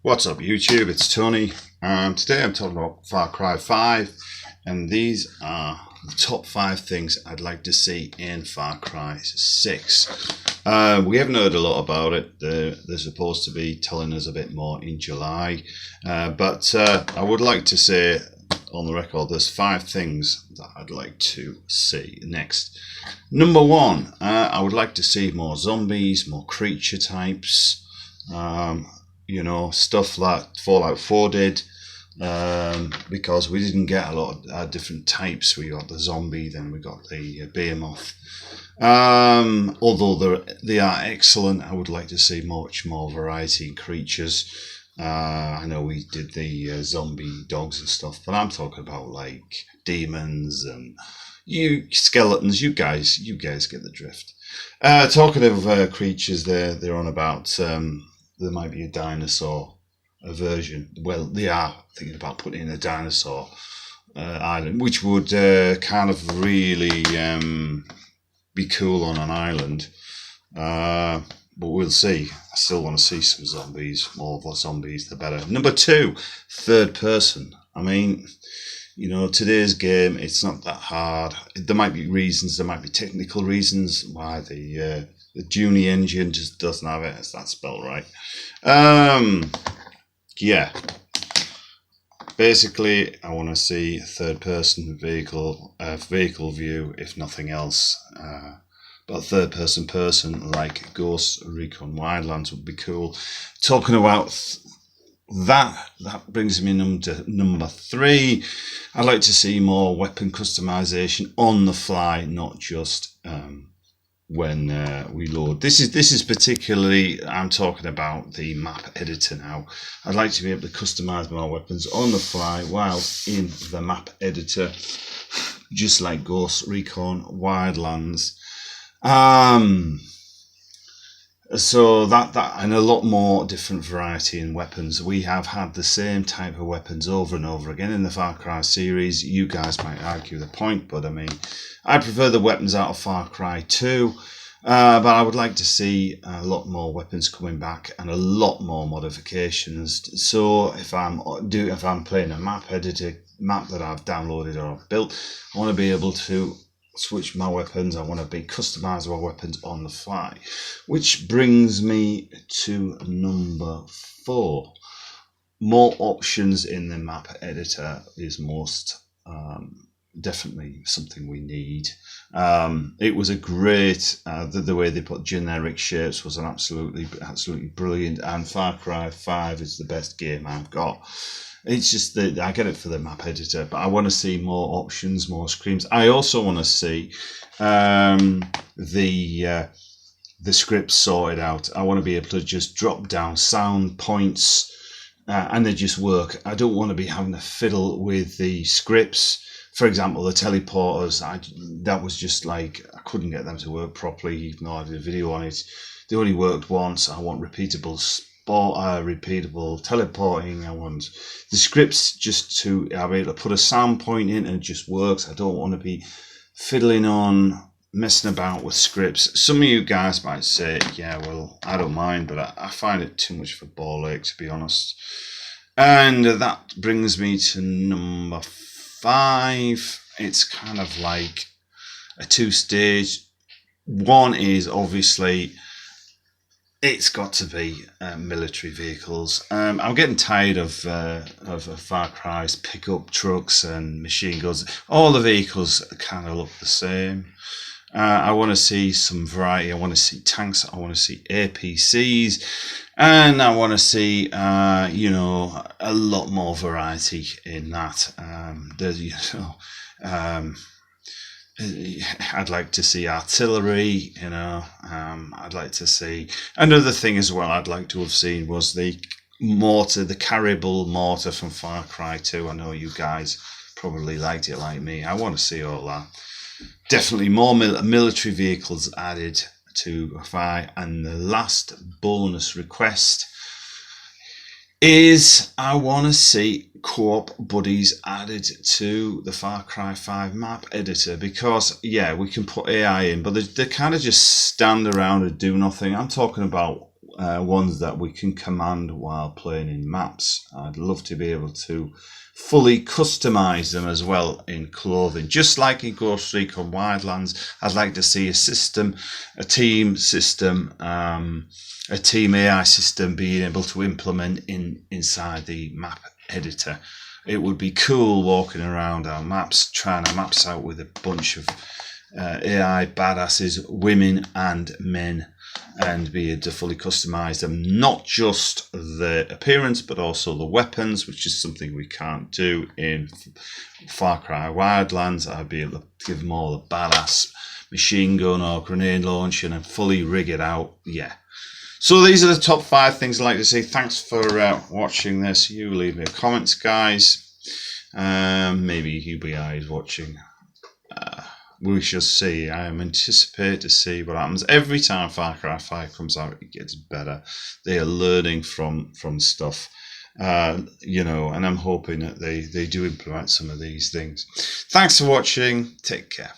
What's up YouTube, it's Tony. Today I'm talking about Far Cry 5 and these are the top 5 things I'd like to see in Far Cry 6. We haven't heard a lot about it. They're supposed to be telling us a bit more in July, but I would like to say on the record there's 5 things that I'd like to see next. Number 1, I would like to see more zombies, more creature types. You know, stuff like Fallout 4 did, because we didn't get a lot of different types. We got the zombie, then we got the behemoth. Although they are excellent, I would like to see much more variety in creatures. I know we did the zombie dogs and stuff, but I'm talking about like demons and you skeletons. You guys get the drift. Talking of creatures, they're on about. There might be a dinosaur version. Well, they are thinking about putting in a dinosaur island, which would kind of really be cool on an island. But we'll see. I still want to see some zombies. More zombies, the better. Number 2, third person. I mean, you know, today's game, it's not that hard. There might be reasons, there might be technical reasons why the Juni engine just doesn't have it. Is that spelled right? Yeah. Basically, I want to see a third-person vehicle view, if nothing else. But third-person like Ghost Recon Wildlands would be cool. Talking about that brings me to number 3. I'd like to see more weapon customization on the fly, not just when we load. This is particularly, I'm talking about the map editor now. I'd like to be able to customize my weapons on the fly whilst in the map editor, just like Ghost Recon Wildlands. So that and a lot more different variety in weapons. We have had the same type of weapons over and over again in the Far Cry series. You guys might argue the point, but I mean, I prefer the weapons out of Far Cry 2. But I would like to see a lot more weapons coming back and a lot more modifications. So if I'm playing a map editor map that I've downloaded or built, I want to be able to switch my weapons. I want to be customizable weapons on the fly, which brings me to number 4. More options in the map editor is most definitely something we need. It was a great the way they put generic shapes was an absolutely brilliant, and Far Cry 5 is the best game I've got. It's just that I get it for the map editor, but I want to see more options, more screens. I also want to see the scripts sorted out. I want to be able to just drop down sound points and they just work. I don't want to be having to fiddle with the scripts. For example, the teleporters, that was just like, I couldn't get them to work properly, even though I did a video on it. They only worked once. I want repeatable teleporting. I want the scripts just to be able to put a sound point in and it just works. I don't want to be fiddling on, messing about with scripts. Some of you guys might say, yeah, well, I don't mind, but I find it too much for ball ache, to be honest. And that brings me to number 5. It's kind of like a 2-stage. One is obviously it's got to be military vehicles. I'm getting tired of Far Cry's pickup trucks and machine guns. All the vehicles kind of look the same. I want to see some variety. I want to see tanks. I want to see APCs, and I want to see you know, a lot more variety in that. I'd like to see artillery, you know. I'd like to see another thing as well. I'd like to have seen was the mortar, the carryable mortar from Far Cry 2. I know you guys probably liked it like me. I want to see all that. Definitely more military vehicles added to Fire. And the last bonus request is I want to see co-op buddies added to the Far Cry 5 map editor, because yeah, we can put AI in, but they kind of just stand around and do nothing. I'm talking about ones that we can command while playing in maps. I'd love to be able to fully customize them as well in clothing, just like in Ghost Recon Wildlands. I'd like to see a system, a team system, a team AI system being able to implement inside the map editor. It would be cool walking around our maps, trying our maps out with a bunch of AI badasses, women and men, and be able to fully customize them, not just the appearance but also the weapons, which is something we can't do in Far Cry Wildlands. I'd be able to give them all a badass machine gun or grenade launcher and fully rig it out. Yeah. So these are the top 5 things I'd like to say. Thanks for watching this. You leave me comments, guys. Maybe UBI is watching. We shall see. I am anticipated to see what happens. Every time Far Cry 5 comes out, it gets better. They are learning from stuff, you know, and I'm hoping that they do implement some of these things. Thanks for watching. Take care.